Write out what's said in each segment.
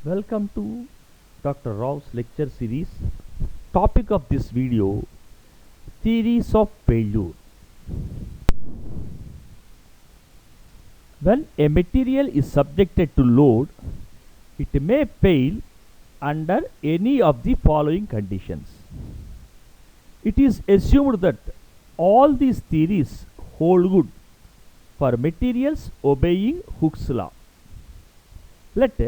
Welcome to Dr. Rao's lecture series. Topic of this video: theories of failure. When a material is subjected to load, it may fail under any of the following conditions. It is assumed that all these theories hold good for materials obeying Hooke's law. Let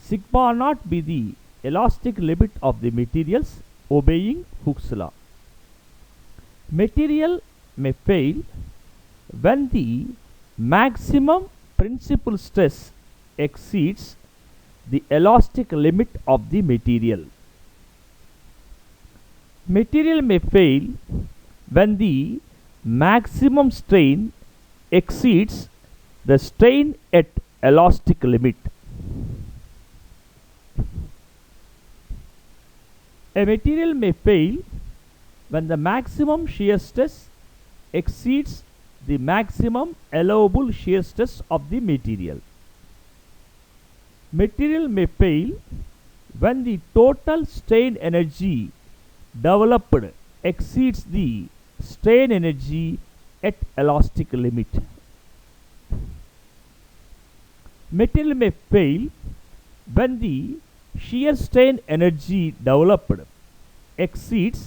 sigma naught be the elastic limit of the materials obeying Hooke's law. Material may fail when the maximum principal stress exceeds the elastic limit of the material. Material may fail when the maximum strain exceeds the strain at elastic limit. A material may fail when the maximum shear stress exceeds the maximum allowable shear stress of the material. Material may fail when the total strain energy developed exceeds the strain energy at elastic limit. Material may fail when the shear strain energy developed exceeds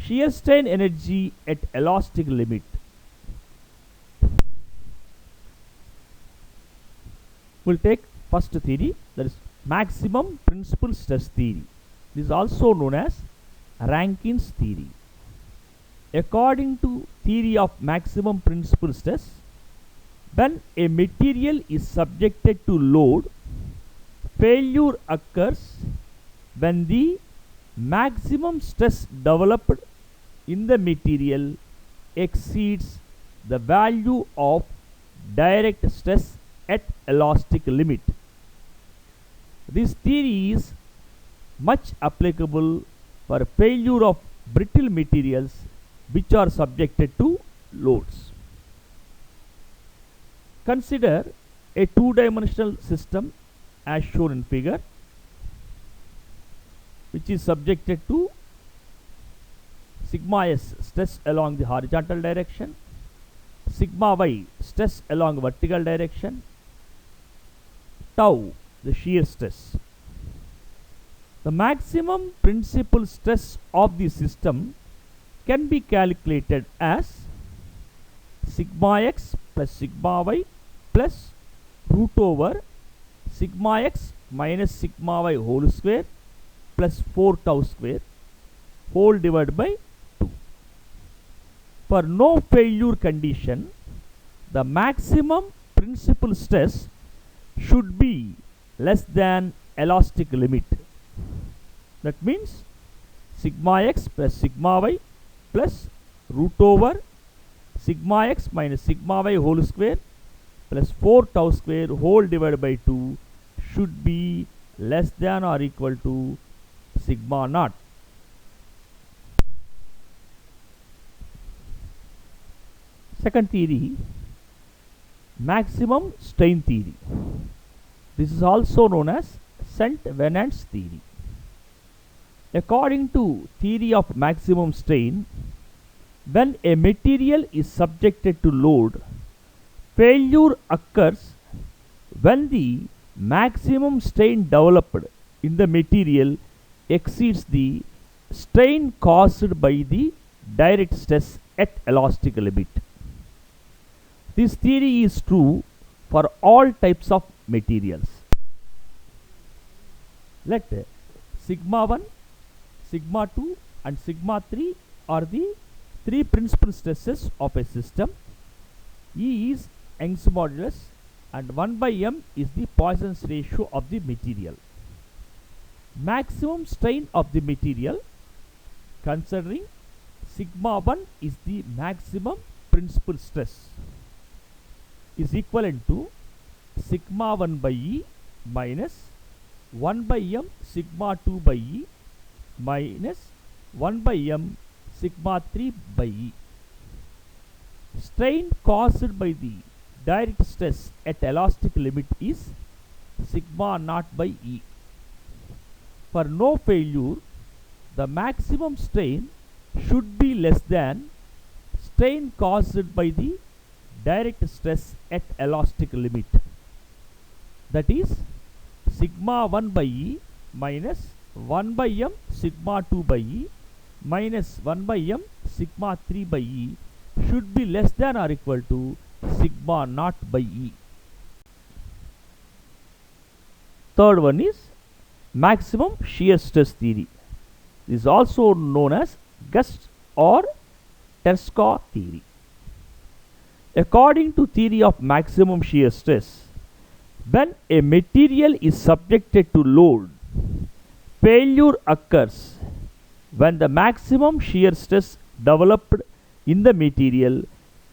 shear strain energy at elastic limit. We'll take first theory, that is maximum principal stress theory. This is also known as Rankine's theory. According to theory of maximum principal stress, when a material is subjected to load, failure occurs when the maximum stress developed in the material exceeds the value of direct stress at elastic limit. This theory is much applicable for failure of brittle materials which are subjected to loads. Consider a two-dimensional system as shown in figure, which is subjected to sigma s stress along the horizontal direction, sigma y stress along vertical direction, tau the shear stress. The maximum principal stress of the system can be calculated as sigma x plus sigma y plus root over sigma x minus sigma y whole square plus 4 tau square whole divided by 2. For no failure condition, the maximum principal stress should be less than elastic limit. That means sigma x plus sigma y plus root over sigma x minus sigma y whole square plus 4 tau square whole divided by 2 should be less than or equal to sigma naught. Second theory, maximum strain theory. This is also known as Saint-Venant's theory. According to theory of maximum strain, when a material is subjected to load, failure occurs when the maximum strain developed in the material exceeds the strain caused by the direct stress at elastic limit. This theory is true for all types of materials. Let sigma 1, sigma 2 and sigma 3 are the three principal stresses of a system. E is Young's modulus and 1 by m is the Poisson's ratio of the material. Maximum strain of the material, considering sigma 1 is the maximum principal stress, is equivalent to sigma 1 by E minus 1 by m sigma 2 by E minus 1 by m sigma 3 by E. Strain caused by the direct stress at elastic limit is sigma naught by E. For no failure, the maximum strain should be less than strain caused by the direct stress at elastic limit. That is sigma 1 by E minus 1 by m sigma 2 by E minus 1 by m sigma 3 by E should be less than or equal to sigma naught by E. Third one is maximum shear stress theory. This is also known as gust or Terska theory. According to theory of maximum shear stress, when a material is subjected to load, failure occurs when the maximum shear stress developed in the material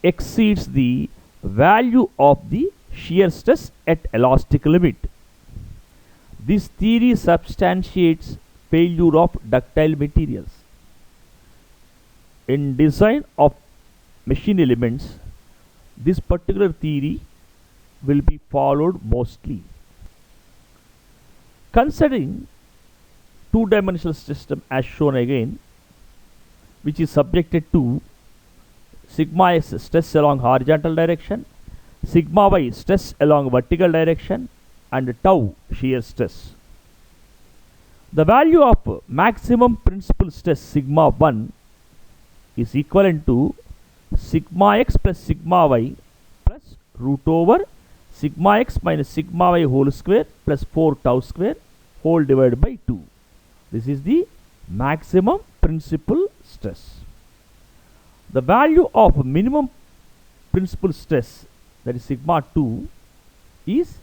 exceeds the value of the shear stress at elastic limit. This theory substantiates failure of ductile materials. In design of machine elements, this particular theory will be followed mostly. Considering two-dimensional system as shown again, which is subjected to sigma x stress along horizontal direction, sigma y stress along vertical direction, and tau shear stress. The value of maximum principal stress sigma 1 is equivalent to sigma x plus sigma y plus root over sigma x minus sigma y whole square plus 4 tau square whole divided by 2. This is the maximum principal stress. The value of minimum principal stress, that is sigma 2, is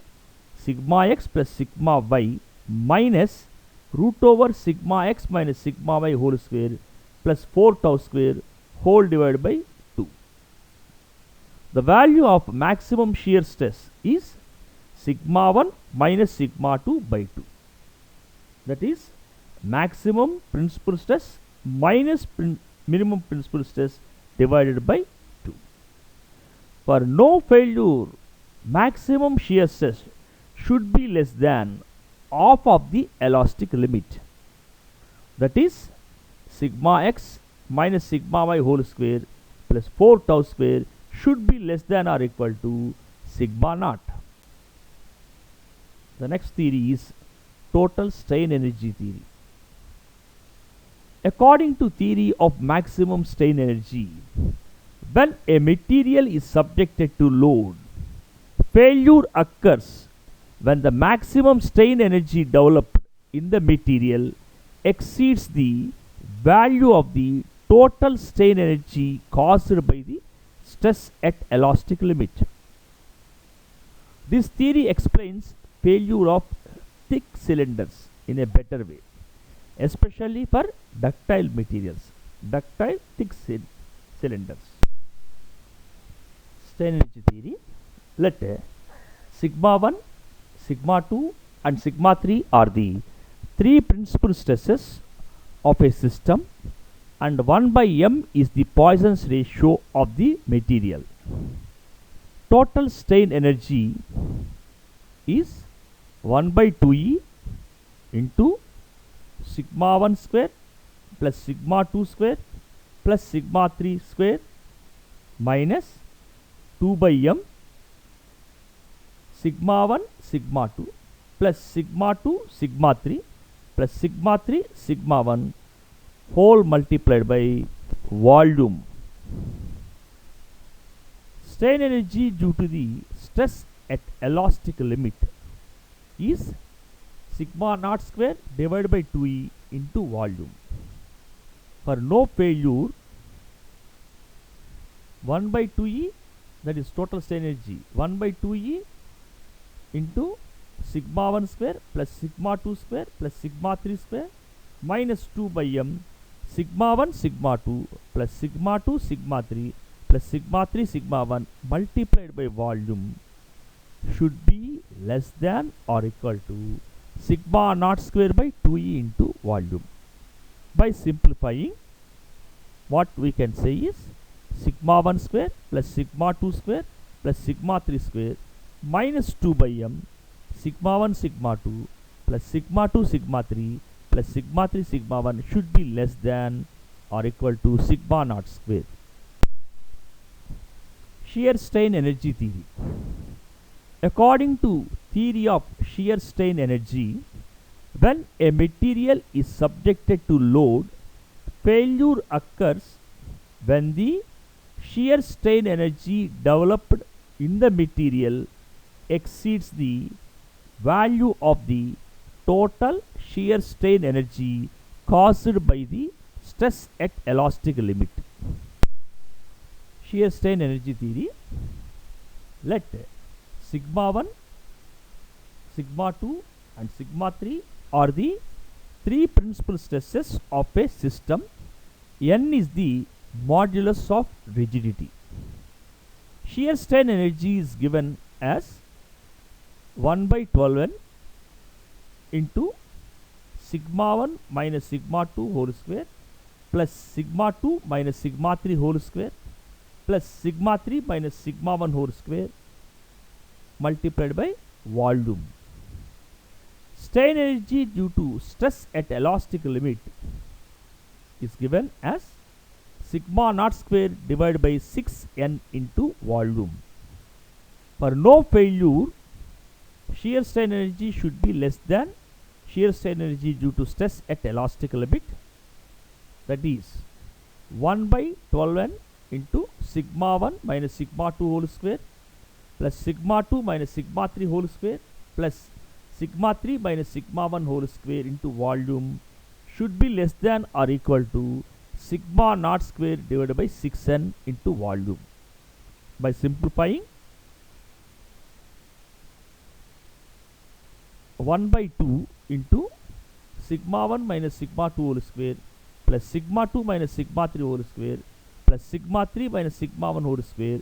sigma x plus sigma y minus root over sigma x minus sigma y whole square plus 4 tau square whole divided by 2. The value of maximum shear stress is sigma 1 minus sigma 2 by 2. That is maximum principal stress minus minimum principal stress divided by 2. For no failure, maximum shear stress should be less than half of the elastic limit. That is sigma x minus sigma y whole square plus 4 tau square should be less than or equal to sigma naught. The next theory is total strain energy theory. According to theory of maximum strain energy, when a material is subjected to load, failure occurs when the maximum strain energy developed in the material exceeds the value of the total strain energy caused by the stress at elastic limit. This theory explains failure of thick cylinders in a better way, especially for ductile materials, ductile thick cylinders. Strain energy theory. Let sigma 1, sigma 2 and sigma 3 are the three principal stresses of a system, and 1 by m is the Poisson's ratio of the material. Total strain energy is 1 by 2e into sigma 1 square plus sigma 2 square plus sigma 3 square minus 2 by m sigma 1 sigma 2 plus sigma 2 sigma 3 plus sigma 3 sigma 1 whole multiplied by volume. Strain energy due to the stress at elastic limit is sigma naught square divided by 2e into volume. For no failure, 1 by 2e, that is total strain energy, 1 by 2e into sigma 1 square plus sigma 2 square plus sigma 3 square minus 2 by m sigma 1 sigma 2 plus sigma 2 sigma 3 plus sigma 3 sigma 1 multiplied by volume should be less than or equal to sigma naught square by 2e into volume. By simplifying, what we can say is sigma 1 square plus sigma 2 square plus sigma 3 square minus 2 by m sigma 1 sigma 2 plus sigma 2 sigma 3 plus sigma 3 sigma 1 should be less than or equal to sigma naught square. Shear strain energy theory. According to theory of shear strain energy, when a material is subjected to load, failure occurs when the shear strain energy developed in the material exceeds the value of the total shear strain energy caused by the stress at elastic limit. Shear strain energy theory. Let sigma 1, sigma 2 and sigma 3 are the three principal stresses of a system. N is the modulus of rigidity. Shear strain energy is given as 1 by 12n into sigma 1 minus sigma 2 whole square plus sigma 2 minus sigma 3 whole square plus sigma 3 minus sigma 1 whole square multiplied by volume. Strain energy due to stress at elastic limit is given as sigma naught square divided by 6n into volume. For no failure, shear strain energy should be less than shear strain energy due to stress at elastic limit, that is 1 by 12n into sigma 1 minus sigma 2 whole square plus sigma 2 minus sigma 3 whole square plus sigma 3 minus sigma 1 whole square into volume should be less than or equal to sigma naught square divided by 6n into volume. By simplifying, 1 by 2 into sigma 1 minus sigma 2 whole square plus sigma 2 minus sigma 3 whole square plus sigma 3 minus sigma 1 whole square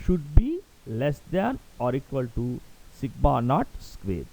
should be less than or equal to sigma naught square.